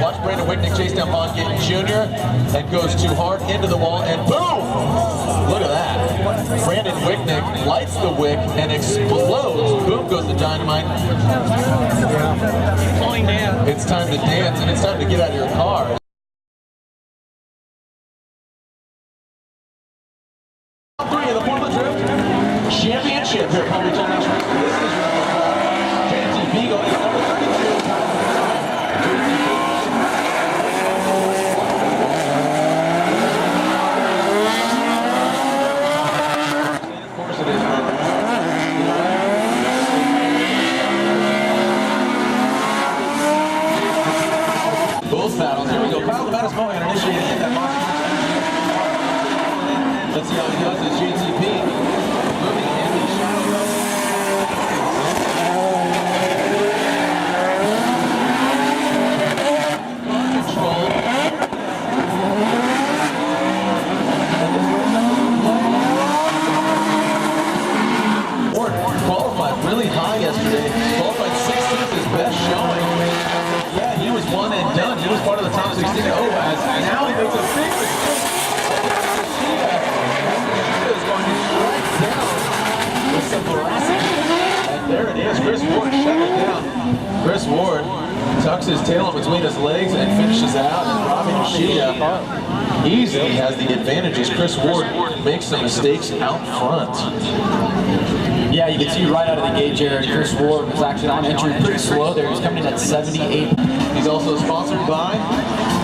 Watch Brandon Wicknick chase down Vaughn Gittin Jr. and goes too hard into the wall, and boom! Look at that. Brandon Wicknick lights the wick and explodes. Boom goes the dynamite. It's time to dance, and it's time to get out of your car. The Portland Drift Championship here at Palm Beach International. This is your number 4. JT Beagle is number 32. Of course it is. Both battles. Here we go. Kyle Levatas Mohan initiating that box. Let's see how he does as JTP moving in the shadow. Control. Ward qualified really high yesterday. Qualified 16th, his best showing. Yeah, he was one and done. He was part of the top 16. Oh, as now he makes a big mistake. With some veracity. And there it is. Chris Ward shut it down. Chris Ward tucks his tail in between his legs and finishes out. And Robbie Nishida easily has the advantage as Chris Ward makes some mistakes out front. Yeah, you can see right out of the gate here, Chris Ward was actually on entry pretty slow there. He's coming in at 78. He's also sponsored by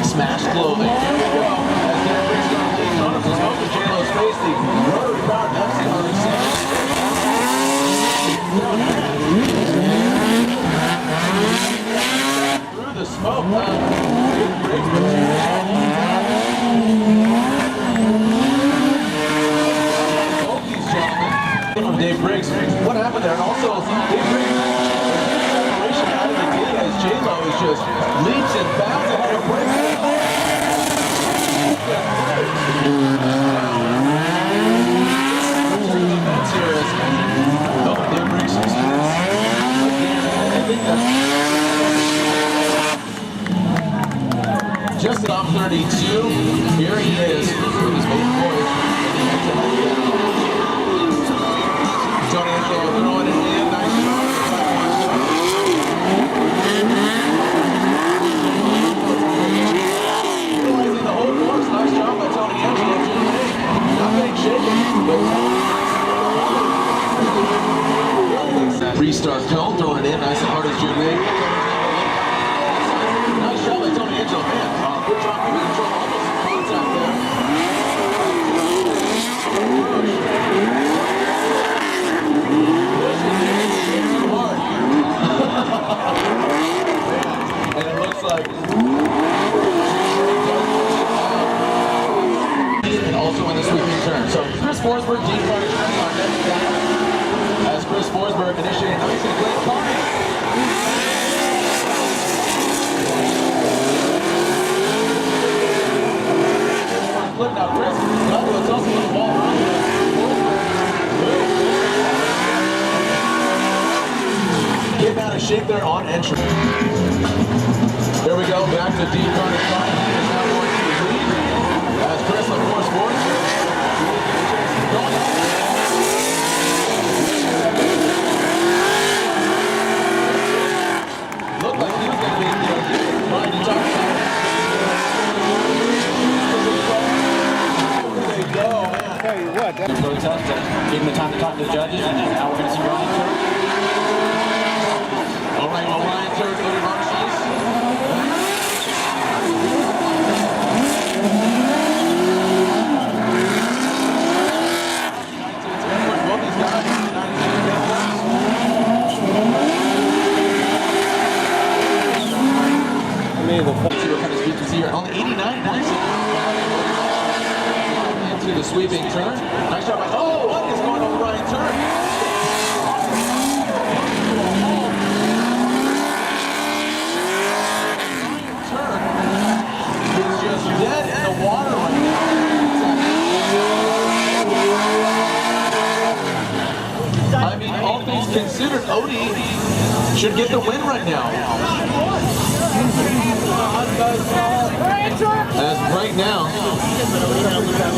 Smash Clothing. Here we go. As Derek Briggs on the lead, Connor from Smoke to J-Lo's face, the rotary powered FC through the smoke. Both these gentlemen from Dave Briggs. What happened there? And also, Dave Briggs separation out of the gate as J-Lo is just leaps and bounds ahead of Briggs. Just at top 32, here he is with his main voice. Tony Angelo throwing it in, nice shot. Realizing the whole course, nice job by Tony Angelo. Nothing shaking. Restart cone, throwing it in, nice and hard as Jude. Nice shot by Tony Angelo, man. Good job moving control, almost contact there. Too hard. And it looks like. And also in the sweeping turn. So Chris Forsberg, deep right turn on next down. As Chris Forsberg initiating nice and clean corner. Flip now, Chris. It's also the ball around here. Getting out of shape there on entry. There we go, back to deep corner spot. He is now going to lead. As Chris, of course, forwards. Looked like he was going to be trying to talk about it. Protest, gave him the time to talk to the judges, and now we're going to see Ryan Turk. All right, well, Ryan Turk, go to Varshies. Both these guys, on the 89, nice. Into the sweeping turn. Nice job by, oh, what is going on with Ryan Turk? Turk is just dead in the water right now. I mean, all things considered, Odie should get the win right now. now.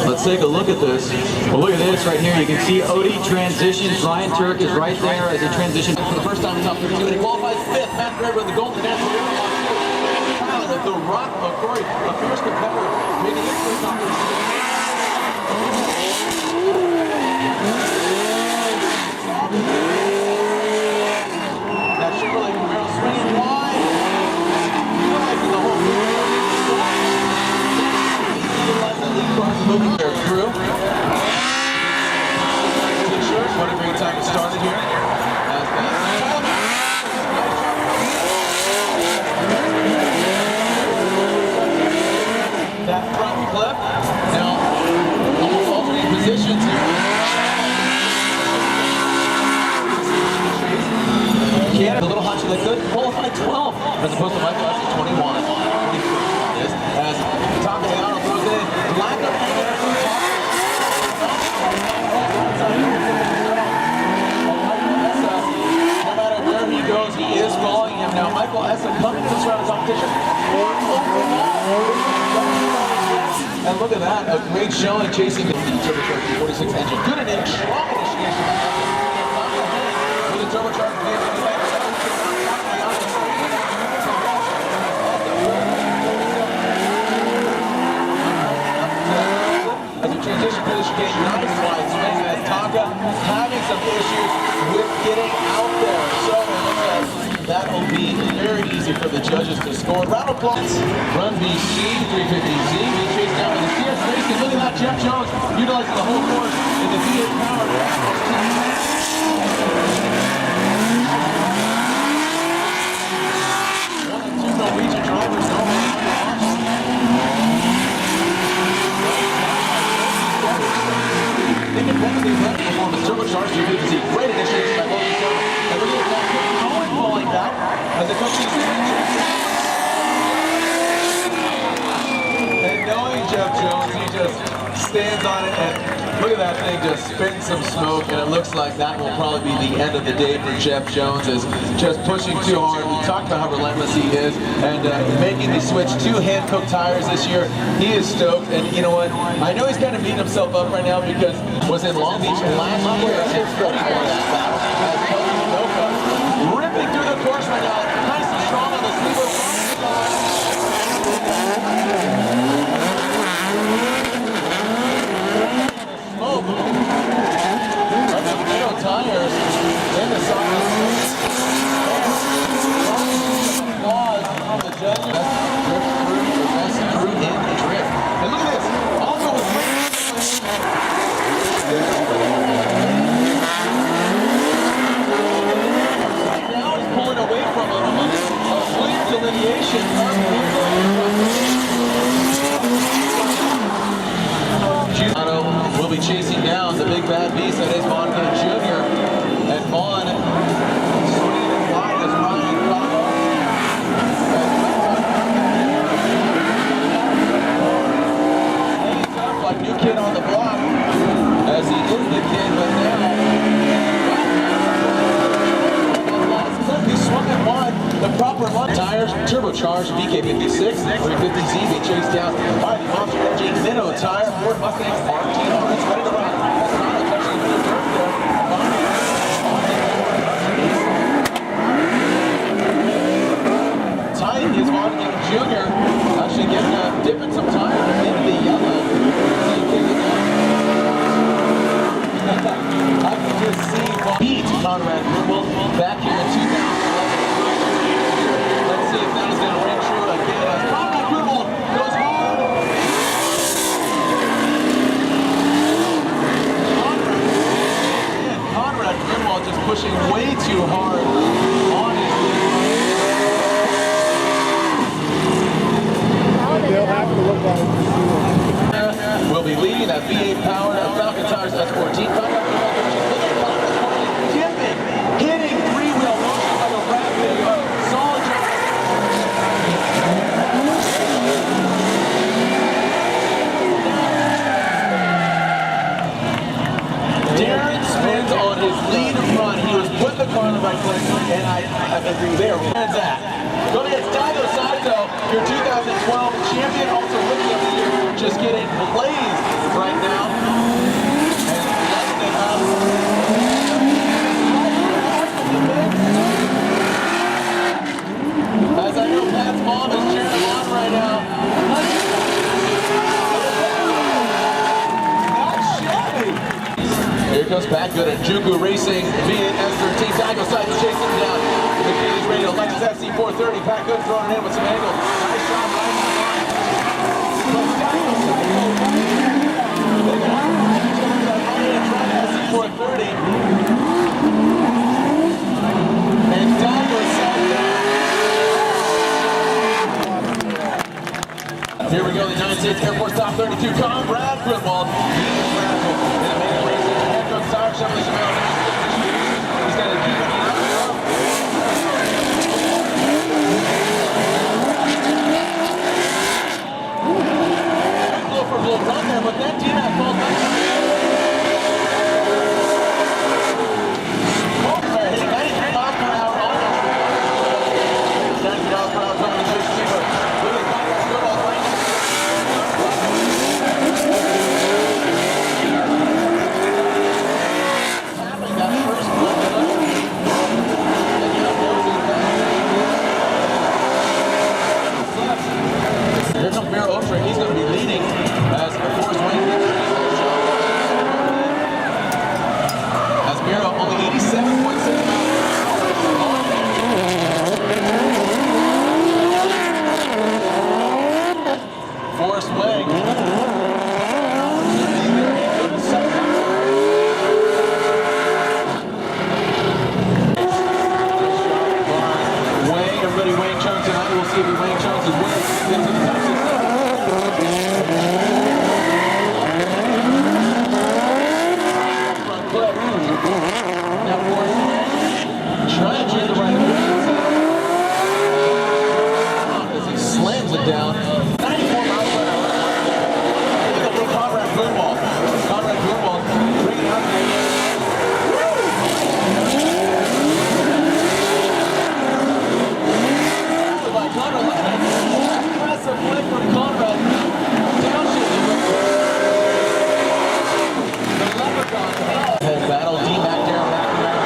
Let's take a look at this. Well, look at this right here. You can see Odie transitions. Ryan Turk is right there as he transitions for the first time in top 32. And he qualifies fifth. Matt Gregg with the golden national. The Rock of Corey, a fierce competitor, making it to the top 32. That Chevrolet Camaro swinging wide. Utilizing the whole thing. Utilizing the lead cross moving their crew. What a great time to start it here. That front flip. Now, almost alternate positions here. Yeah, a little hot shot that could qualify 12 as opposed to Michael Esser 21. As Takayama throws in lack of air. No matter where he goes, he is following him. Now, Michael Esser coming to this round of competition. And look at that, a great showing chasing the turbocharged 46 engine. Good initiation, strong initiation. With a turbocharged vehicle. As we transition to the chicane, nice wide swing as Taka having some issues with getting out there. So that will be very easy for the judges to score. Round of applause. Run BC 350Z being chased down by the CS Racing. Look at that, Jeff Jones utilizing the whole course in the V8 powered. One and two Norwegian drivers. They can benefit from performance. Turbocharged 350Z. Great initiation by Logan Turner. And look at that. Going falling back as it comes to the and knowing Jeff Jones, he just stands on it and look at that thing just spitting some smoke, and it looks like that will probably be the end of the day for Jeff Jones, is just pushing too hard. We talked about how relentless he is, and making the switch to hand-cooked tires this year. He is stoked, and you know what? I know he's kind of beating himself up right now because was in Long Beach last year and ready for that battle. Ripping through the course right now, nice and strong on the sleeper. Smoke. Tires in the side. Applause from the judges. Best crew in the drift. And look at this. Also with now he's pulling away from him. A clear delineation will be chasing down the big bad beast that is Monica Jr. And Vaughn swinging wide as Ryan Cotto. He's up like new kid on the block, as he is the kid, but now he's swinging wide. The proper line tires, turbocharged BK56, 350Z being chased down by the Monster Energy Minnow tire. Ford Mustang RTR is ready to run. Tight is Monica Jr. Actually dipping some tires in the yellow. I can just see beat Conrad Grumble back here in 2011. Let's see if that is going to ring true again. As Conrad Grumble goes hard. Conrad Grumble just pushing way too hard on his They'll have to look at it. will be leading that V8 powered Falcon Tires S14. Dipping, hitting three-wheel motion like a rap video. Solid jump. Darren spins on his lead run. He was putting the car in the right place, and I agree there. Where's that? Going against Daigo Saito, your 2012 champion, also rookie of the year. just getting blazed right now. And lighting it up. As I know Pat's mom is cheering him on right now. Not shabby. Here comes Pat Good at Juku Racing V8 S13. Dago side chasing him down. The cage radio, Lexus FC430. Pat Good throwing it in with some angle. Nice shot right on the line. FC430. And Dago side down. Here we go, the United States Air Force top 32. Conrad Grunwald. He's got to keep it up. Blow for blow run there, but that T-Mac falls back. Hitting 93 miles per hour almost. 90 miles per hour coming to the receiver. Look at Conrad's good all right. Here comes Miro Oshra. He's going to be leading as Forrest Wayne gets as Miro only 87.6 miles per hour. Forrest Wayne. Everybody Wayne Chung tonight. We'll see if Wayne Chung is winning into the top 6. Front clip. Now Forrest trying to change the right as he slams it down. 94 miles per hour. Look at Conrad Grunwald. Conrad Grunwald bringing out the Conrad, look at that aggressive flip from Conrad. Downshift. The leprechaun. Head battle, D-Mac there, back around.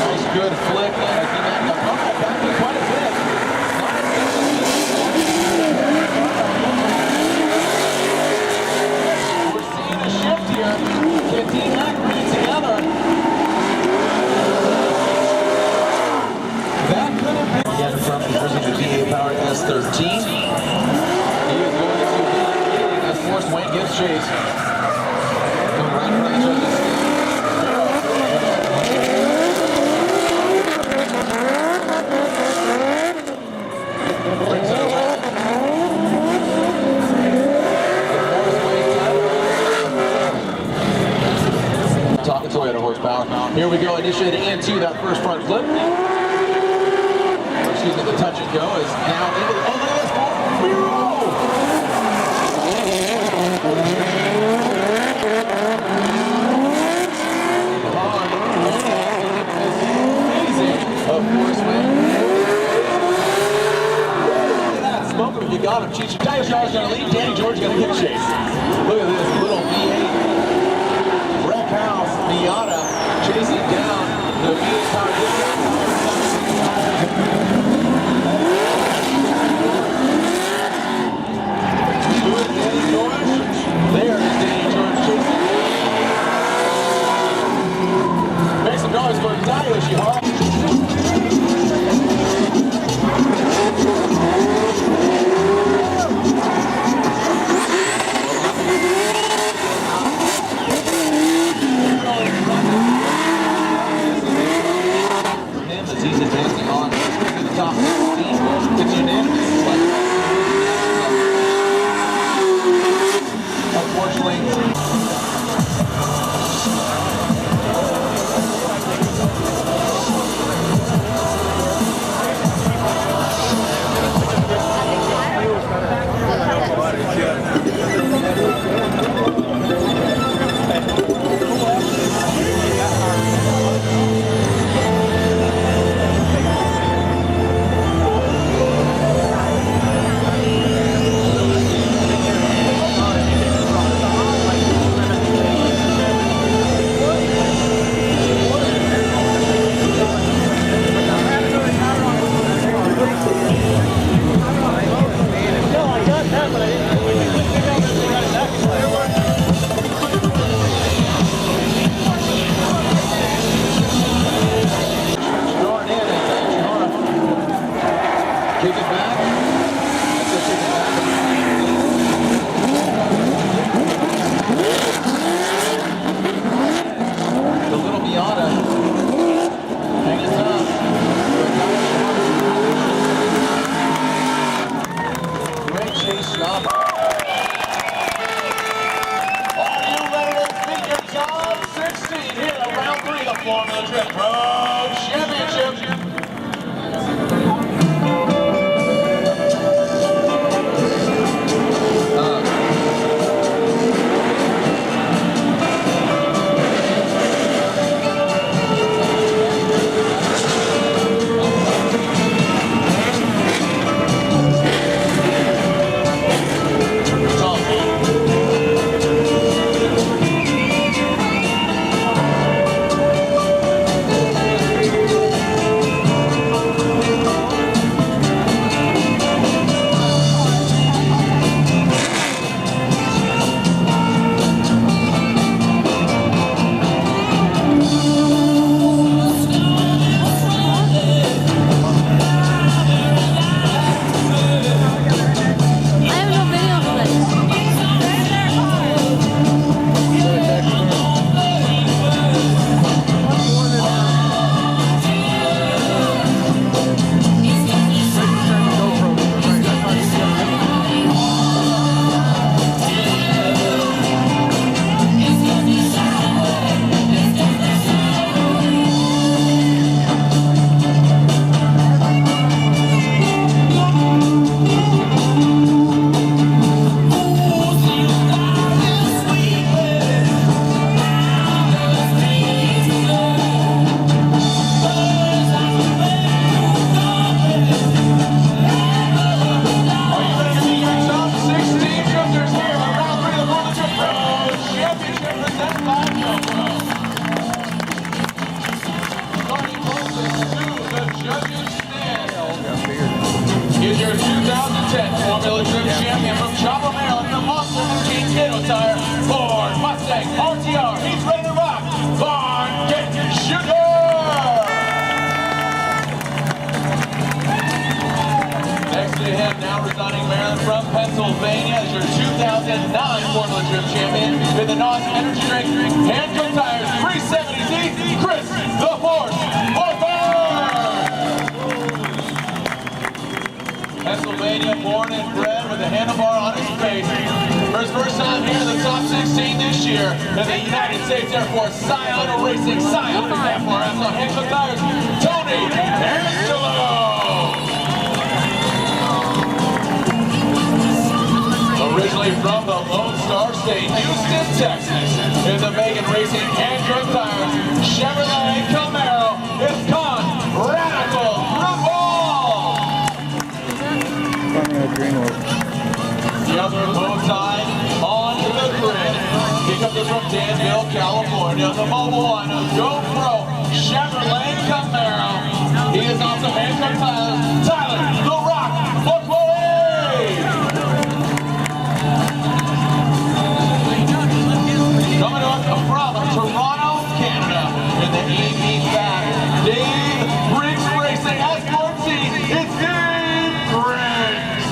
Nice good flip. D-Mac got Conrad back in quite a bit. We're seeing a shift here. Get D-Mac bring it together. That could have been from the V8 powered S13. He is going to leading as Forrest Wayne gives chase. Going right for the judges. Brings it away. Forrest Wayne talking Toyota horsepower. Here we go, initiating into that first front flip. Excuse me, the touch and go is now into the, oh, look at this ball, Miro! Amazing, of course, man. Look at that, smoke him if you got him. Cheech Dago Shaw's going to lead, Danny George going to give chase. Look at this little V8 wreck house Miata chasing down the V8 powered discount. There is Danny George chasing. Make some noise for Dago Shihara. representing Maryland from Pennsylvania is your 2009 Formula Drift champion in the non-energy drink hand-cooked tires 370Z, Chris the Horse Arthur! Pennsylvania, born and bred with a handlebar on his face. For his first time here in the top 16 this year in the United States Air Force Scion Racing Scion FRS on hand-cooked tires, Tony Angelo! Originally from the Lone Star State, Houston, Texas, in the Megan Racing hand-cooked tires, Chevrolet Camaro, it's Con Radical Revolve! The other bow tie on the grid. He comes from Danville, California, the mobile one, GoPro Chevrolet Camaro. He is also hand-cooked tires, Tyler The Rock McQuarrie! Coming up from Toronto, Canada, in the EV back, Dave Briggs Racing S14. It's Dave Briggs.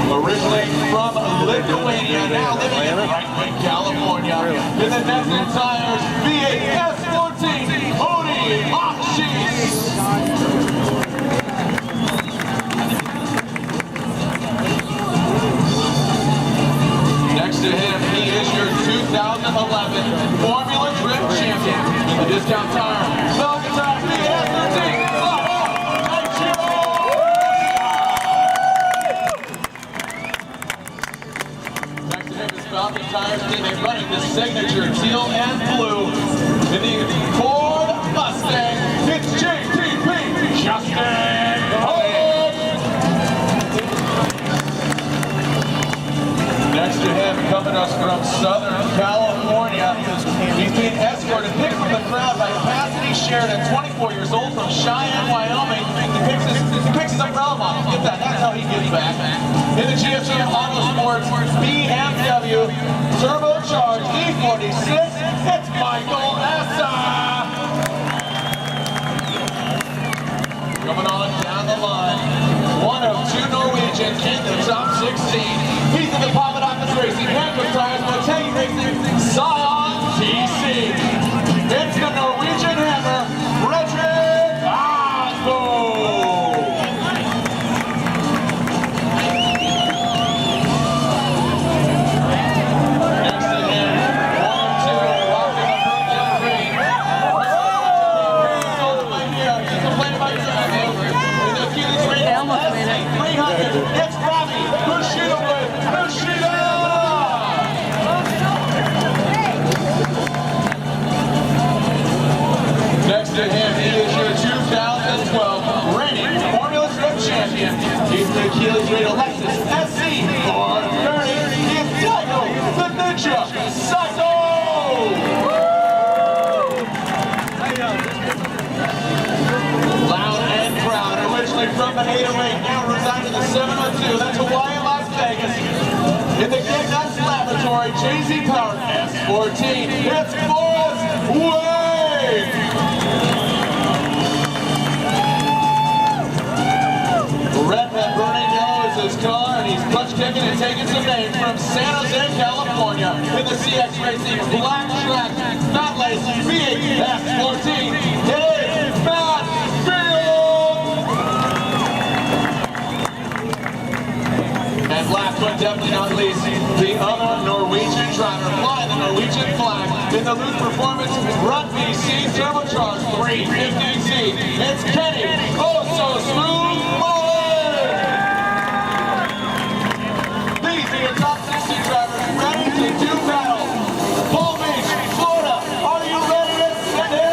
Originally from Lithuania, now living in Brightwood, California, in the Nesson Tires V8 S14, Odie Achis. Next to him, he is your 2011 Formula Drift champion in the discount tire, Velvet Tire VS13. Next to him is Falcon Tires team, they running the signature teal and blue in the Ford Mustang. It's JTP Justin Holt. Next to him, coming us from Southern California, he's being escorted, picked from the crowd by Cassidy Sheridan, 24 years old, from Cheyenne, Wyoming. He picks his umbrella model. Get that, that's how he gives back. In the GFG Autosports BMW turbocharged E46, it's Michael Essa. Coming on down the line, one of two Norwegians in the top 16. He's in the Papa Office Racing, hand-cooked tires, Montaigne Racing, Scion TC. It's the Norwegian Hammer, Frederick Osbo. Next to him, 1-2, rocking the Brooklyn green. All the way here, he's complaining about driving. In the Achilles Radial S300, it's Robbie Kushida with Kushida! Next to him, he is your 2012 reigning Formula Drift champion. He's the Achilles Radial Lexus SC 430. It's Psycho, the Ninja Psycho! Loud and proud, originally from the 808, now residing in the 702. That's Hawaii, Las Vegas. In the Gig Nuts Laboratory, JZ Powered S14. It's Forrest Wade! Red burning yellow is his car, and he's clutch kicking and taking some names from San Jose, California. In the CX Racing Black Track Fat Lace V8 S14. It is Matt Field! And last but definitely not least, the other Norwegian driver flying the Norwegian flag in the Loop Performance Run VC Turbocharged 350Z. It's Kenny, oh so smooth boy! These are your top 60 drivers ready to do battle. Palm Beach, Florida, are you ready to send it?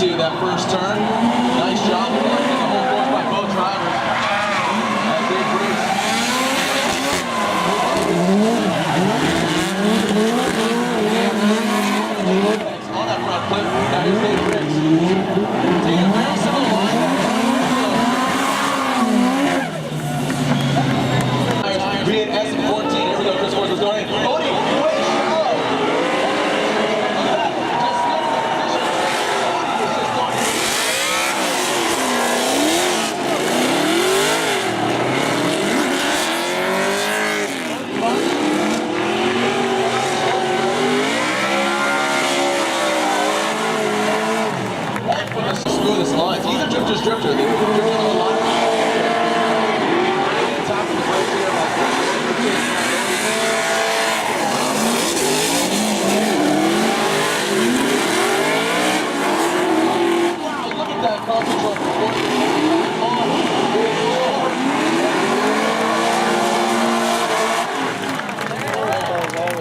into that first turn. Nice job collecting the whole course by both drivers. As Dave Briggs. On that front flip. Now here's Dave Briggs. Taking a very similar line. Be at S14. Here we go. Chris Ward is going in. Odie, way shallow. Look at that. Just slipped the position. Odie is just going in. One from the smoothest lines. He's a drifter's drifter. They were drifting on the line. Top of the break here. Wow, look at that car control.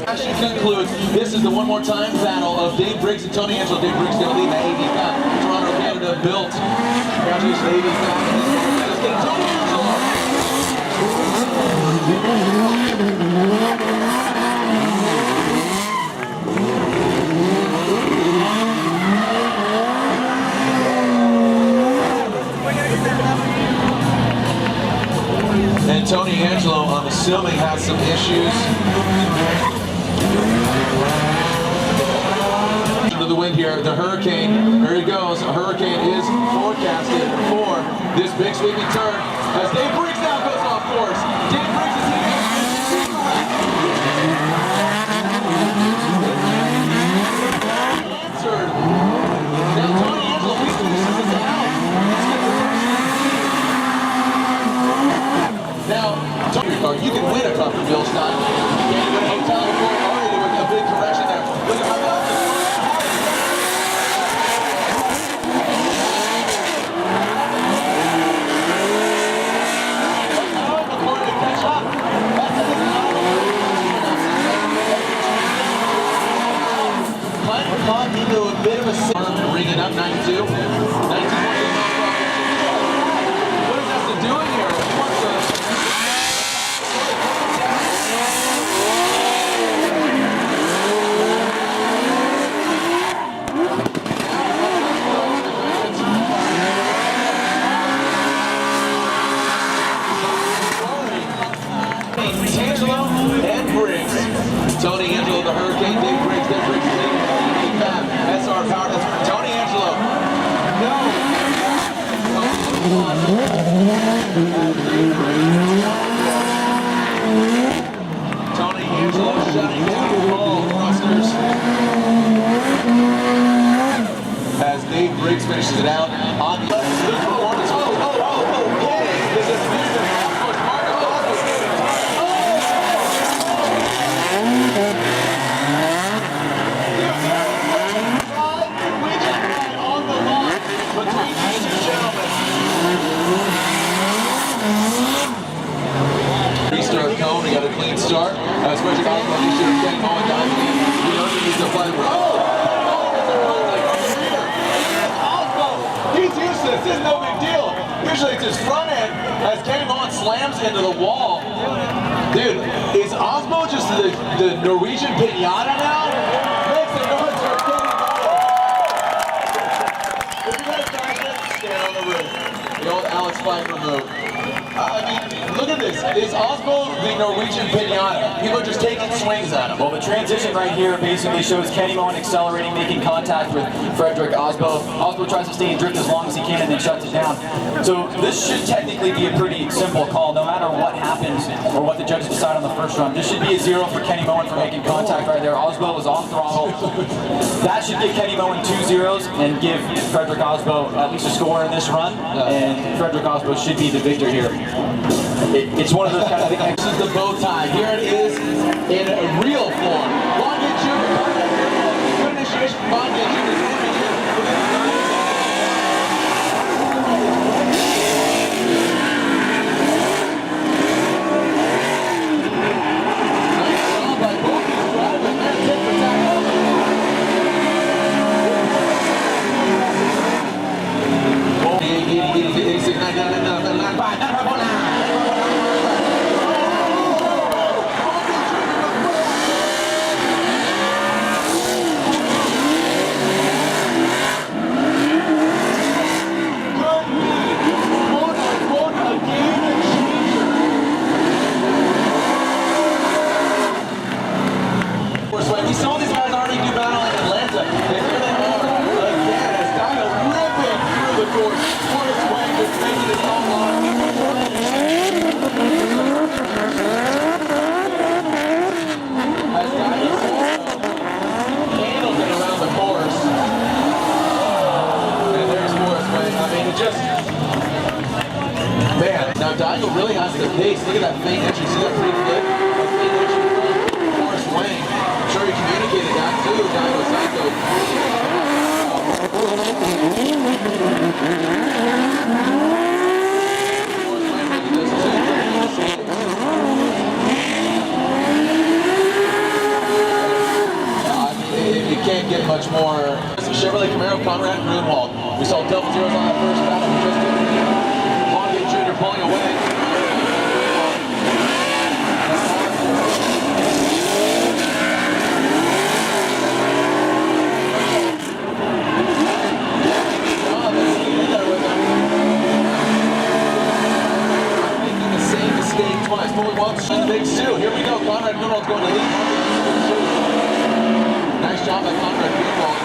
Action concludes. This is the one more time battle of Dave Briggs and Tony Angelo. Dave Briggs going to lead the AV Cup. Toronto, Canada built. Congratulations, AV Cup. Let's get Tony Angelo. And Tony Angelo, I'm assuming, has some issues. To the wind here, the hurricane, here he goes. A hurricane is forecasted for this big sweeping turn as Dave Briggs now goes off course. Dave Briggs is here. Answered. Now Tony Angelo leads this out. Now, Tony, you can win a cup for Bill Stein. You can't win a hotel before already with a big correction there. Look at my belt. Caught into a bit of a storm, ringing up 92. 92. What is Justin doing here? Angelo and Briggs. Tony Angelo, the Hurricane, Dave Briggs, Dave Briggs leading. SR power, that's for Tony Angelo. No. Tony Angelo shutting down all thrusters. As Dave Briggs finishes it out on the left. Restart cone, we got a clean start. Especially on the issue of getting on down. You know, he needs to play. He's useless. This is no big deal. Usually it's his front end as Kenny Mullen slams into the wall. Dude, is Osmo just the Norwegian pinata now? Makes the noise for Kenny Mullen. If you guys got it, stand on the roof. The old Alex Pfeiffer move. I mean, look at this. Is Osmo the Norwegian pinata? People are just taking swings at him. Well, the transition right here basically shows Kenny Mullen accelerating, making contact with Frederick Osbo. Osbo tries to stay in drift as long as he can and then shuts it down. So this should technically be a pretty simple call, no matter what happens or what the judges decide on the first run. This should be a 0 for Kenny Mullen for making contact right there. Osbo was off throttle. That should give Kenny Mullen 2 zeros and give Frederick Osbo at least a score in this run. And Frederick Osbo should be the victor here. It's one of those kind of things. This is the bow tie. Here it is in a real form. Bondage Jr. Good initiation from Bondage Jr. Nice job by both these drivers. That's it for tackle. course. What a swing, just making it all on. As Diamond handles it around the course. And there's Forrest Wang. I mean, it just... Man, now Diamond really has the pace. Look at that faint entry. See that pretty flip? That faint entry from Forrest Wang. I'm sure he communicated that too, Diamond Psycho. You can't get much more. Chevrolet Camaro, Conrad Grunwald. We saw double zeros on that first battle. We just did. Longgate Jr. pulling away. Making the same mistake twice. Pulling once. Big Sue. Here we go. Conrad Grunwald's going to lead. Nice job by Conrad Grunwald.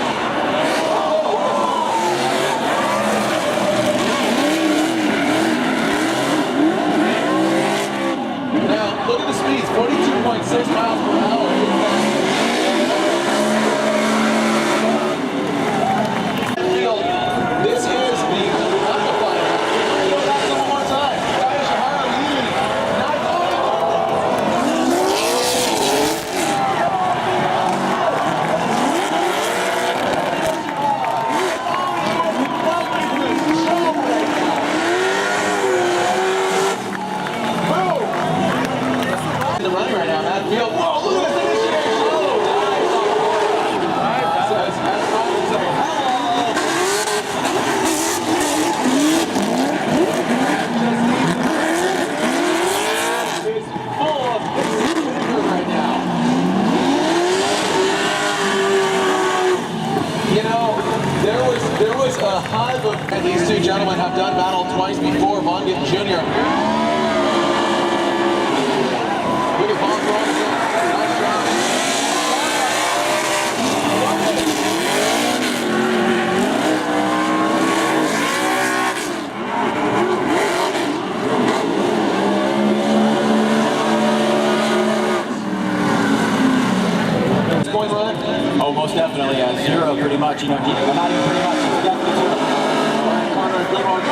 Now, look at the speeds, 42.6 miles per hour. This is the amplifier. Go back one more time. Kaya Shahara leading. The running right now, Matt Field. Whoa, look at this initiation. Oh, nice. Says, as Ryan said, it's full of vinegar right now. You know, there was a hive of, and these two gentlemen have done battle twice before, Von Gittin Jr. Look at Von Braun again. Nice shot. It's going run? Oh, most definitely, yeah. Zero pretty much, you know, not even pretty much, it's definitely zero. Conrad Grunwald.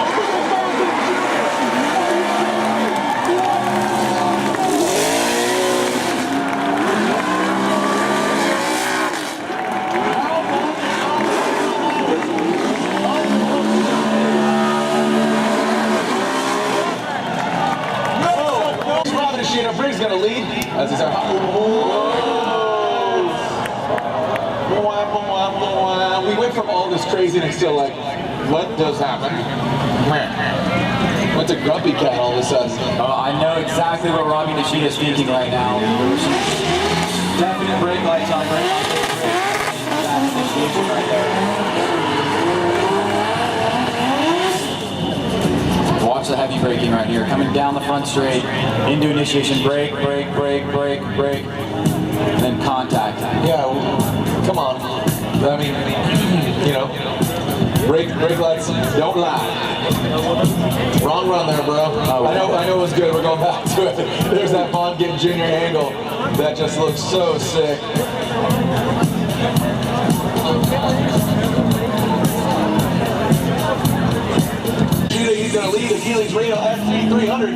Briggs gonna lead as he's out. We went from all this craziness to like, what does happen? Went to grumpy cat all of a sudden. I know exactly what Robbie Nishida's thinking right now. Definite brake lights on brake. That's initiation right there. Watch the heavy braking right here. Coming down the front straight, into initiation, brake, brake, brake, brake, brake, and then contact. Yeah, come on. I mean, you know, brake lights don't lie. Wrong run there, bro. Oh, I know it was good. We're going back to it. There's that Von Gittin Jr. angle that just looks so sick. He's going to lead the Healy's Reno FT300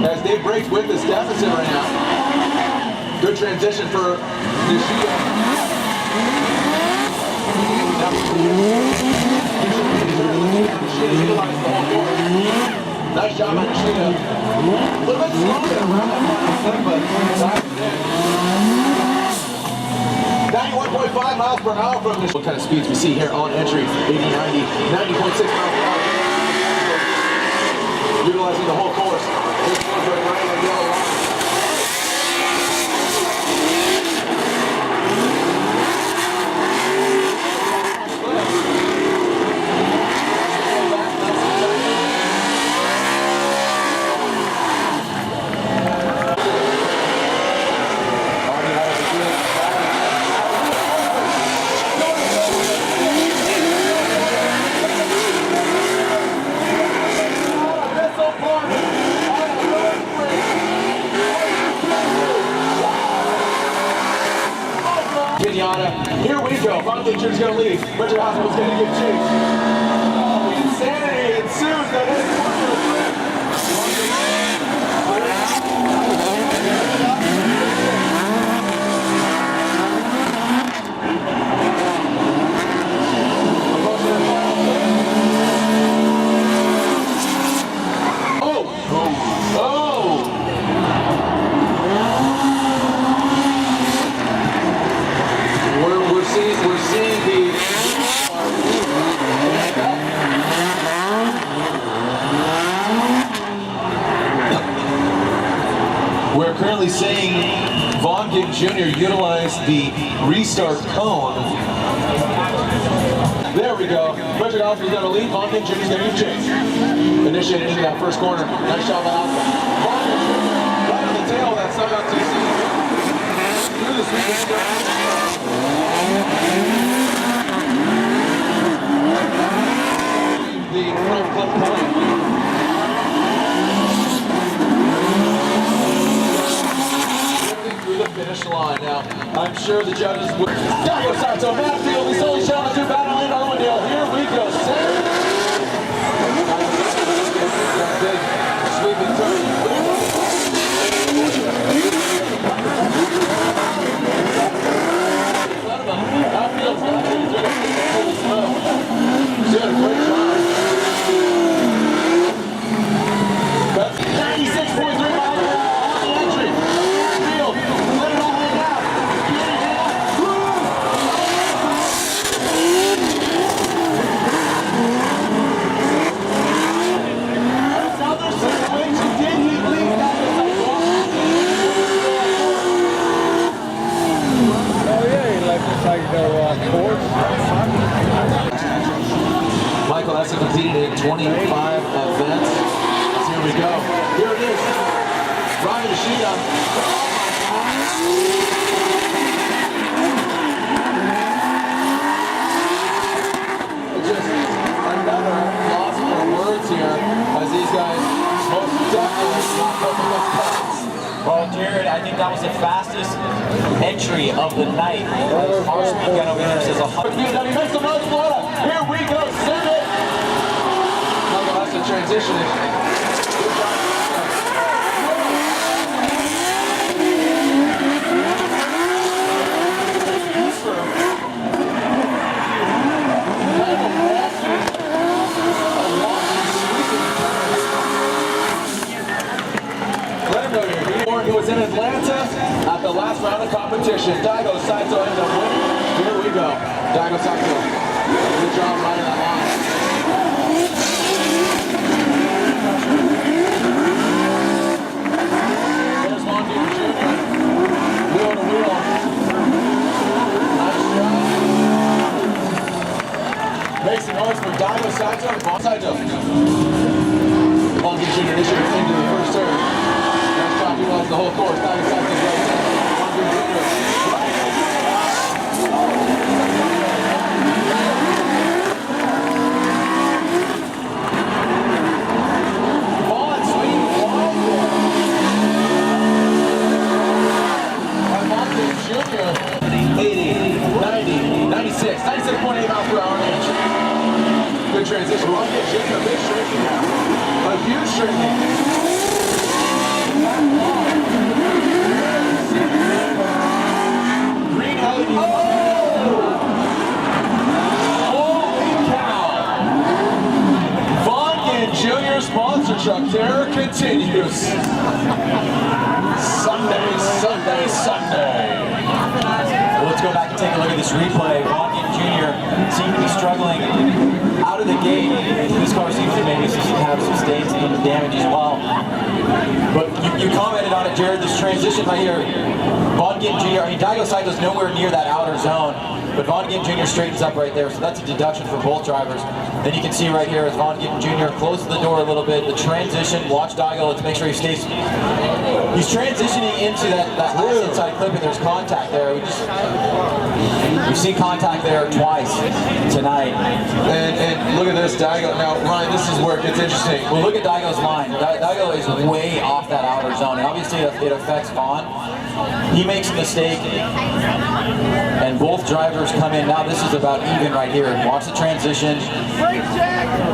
as Dave breaks with this deficit right now. Good transition for Nishida. Nice job by Nishida. A little bit slow there around that final but inside the 91.5 miles per hour from this. What kind of speeds we see here on entry? 80, 90, 90.6 miles per hour. Utilizing the whole course. This one's right in the yellow line. Gage Jr.'s going to lead. Richard Osbo's going to give chase. Oh, insanity ensues. That is one for the trip. We're currently seeing Vaughn Gage Jr. utilize the restart cone. There we go. Richard Osborne's going to lead. Vaughn Gage Jr. is going to give chase. Initiated into that first corner. Nice shot by Osborne. Vaughn Gage Jr. right on the tail of that sub-out TC. Through the sweep. The front club point. The finish line. Now, I'm sure the judges would. Dago Sato, Matfield, he's only shot to battle in Armadale. Here we go. Big sweeping turn. Matfield's got it. He's doing a great job. That's 96.3 miles on the entry. Michael has competed in 25 events. Here we go. Here it is. Ryan Ishida. Just another loss for words here as these guys most definitely not focused on points. Well, Jared, I think that was the fastest entry of the night. Our weekend over here says 100. He makes the most Florida. Here we go. Send it. Michael has to transition it. Who was in Atlanta at the last round of competition. Dago Saito ends up winning. Here we go. Dago Saito. Good job running that line. There's Vaughn Gage Jr. Wheel to wheel. Nice job. Makes the noise for Dago Saito and Vaughn Saito. Vaughn Gage Jr. initiated into the first turn. He lost the whole course. Dago Saito's right there. Vaughn sweet wide there. By Vaughn Gage Jr. 80, 90, 96, 96.8 miles per hour range. Good transition. Vaughn Gage Jr. a big shrinking now. A huge shrinking. Green LED. Oh! Holy cow! Vaughn Gage Jr. sponsor truck terror continues. Sunday, Sunday, Sunday. Well, let's go back and take a look at this replay. Vaughn Gage Jr. seemed to be struggling out of the gate. This car seems to maybe have some stains and damage as well. But you commented on it, Jared, this transition right here. Vaughn Gage Jr., I mean, Dago Saito's nowhere near that outer zone, but Vaughn Gage Jr. straightens up right there, so that's a deduction for both drivers. Then you can see right here as Vaughn Gage Jr. closes the door a little bit, the transition, watch Dago, let's make sure he stays. He's transitioning into that last inside clip and there's contact there. We've seen contact there twice tonight. And look at this, Dago. Now, Ryan, this is where it gets interesting. Well, look at Dago's line. Dago is way off that outer zone, and obviously it affects Vaughn. He makes a mistake, and both drivers come in. Now this is about even right here. Watch the transition.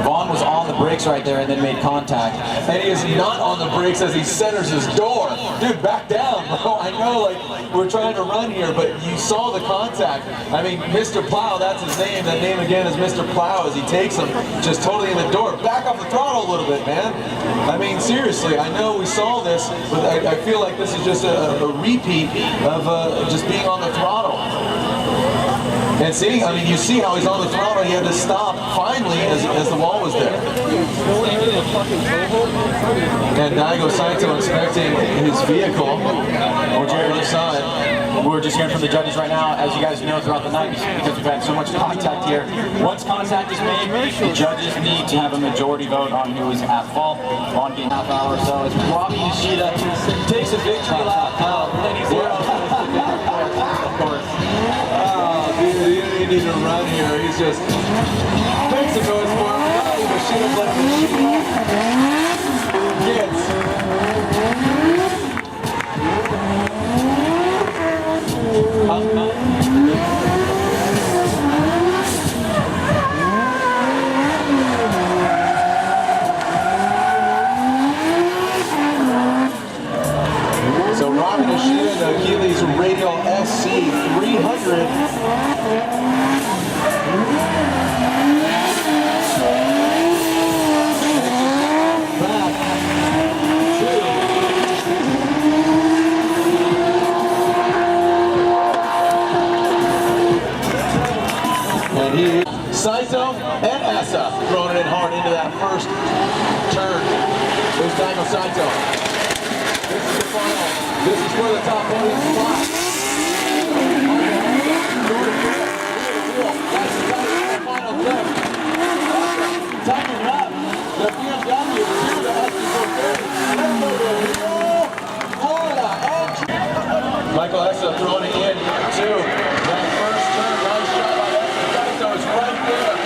Vaughn was on the brakes right there and then made contact. And he is not on the brakes as he centers his door. Dude, back down, bro. I know, like, we're trying to run here, but you saw the contact. I mean, Mr. Plow, that's his name. That name again is Mr. Plow as he takes him just totally in the door. Back off the throttle a little bit, man. I mean, seriously, I know we saw this, but I feel like this is just a repeat of just being on the throttle. And see, I mean, you see how he's on the throttle. He had to stop finally as the wall was there. And Daigo Saito inspecting his vehicle. We're just hearing from the judges right now, as you guys know throughout the night, because we've had so much contact here. Once contact is made, the judges need to have a majority vote on who is at fault on getting half hour. So as Robbie Yoshida takes a victory lap, and he's there. Of course. Oh, dude, you didn't need to run here. He's just makes a noise for him. Yoshida's like gets. So Robin Yoshida, the Achilles Radial SC 300. Saito and Asa throwing it in hard into that first turn. There's Daigo Saito. This is the final. This is for the top podium spot. That's the final clip. Tightening up. The BMW to the SC430. Florida. Michael Asa throwing it in too. That first turn, nice shot by Asa. Saito's right there.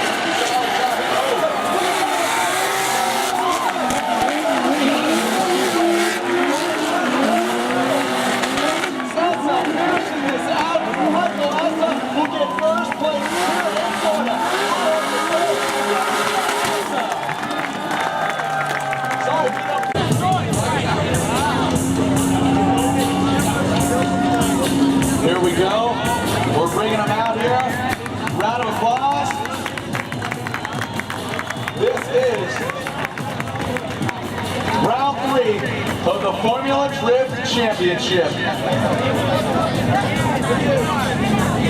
Here we go. We're bringing them out here. Round of applause. This is round 3 of the Formula Drift Championship.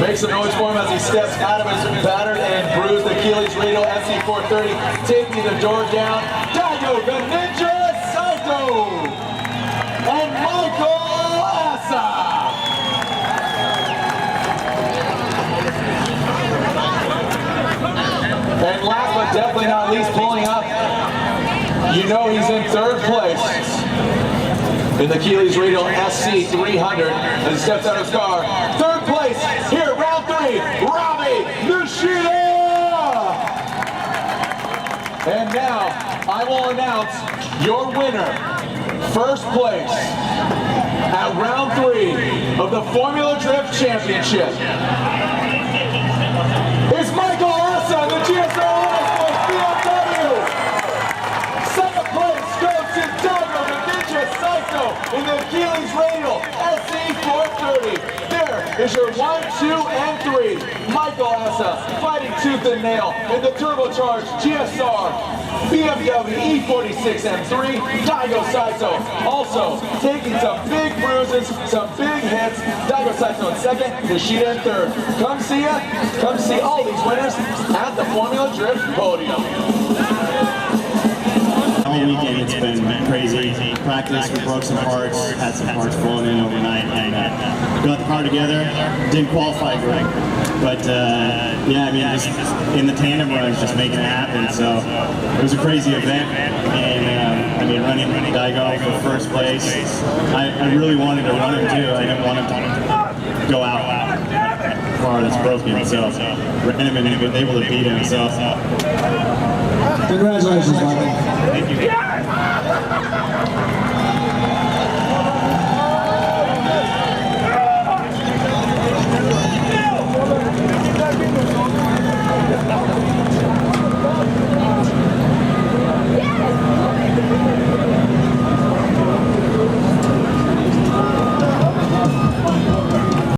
Make some noise for him as he steps out of his battered and bruised Achilles Radial SC430, taking the door down. Daigo the Ninja Saito and Michael Asa. And last but definitely not least, pulling up, you know he's in 3rd place in the Achilles Radial SC 300 as he steps out of his car. 3rd place here, round 3, Robbie Yoshida! And now, I will announce your winner. 1st place at round 3 of the Formula Drift Championship is Michael Asa, the GSR BMW. 2nd place goes to Daigo the Ninja Saito in the Achilles Radial SC430. There is your 1, 2, and 3. Michael Asa fighting tooth and nail in the turbocharged GSR BMW E46 M3. Daigo Saito also taking some big bruises, some big hits. Daigo Saito in 2nd, Yoshida in 3rd. Come see ya. Come see all these winners at the Formula Drift podium. All weekend it's been crazy. Practice, we broke some parts, had some parts flown in overnight, and got the car together. Didn't qualify great, but yeah, I mean, just in the tandem runs, just making it happen. So it was a crazy event, and I mean, running Daigo for 1st place. I really wanted to run him too. I didn't want him to go out car that's broken, so ran him and been able to beat him. So congratulations, Michael. Thank you.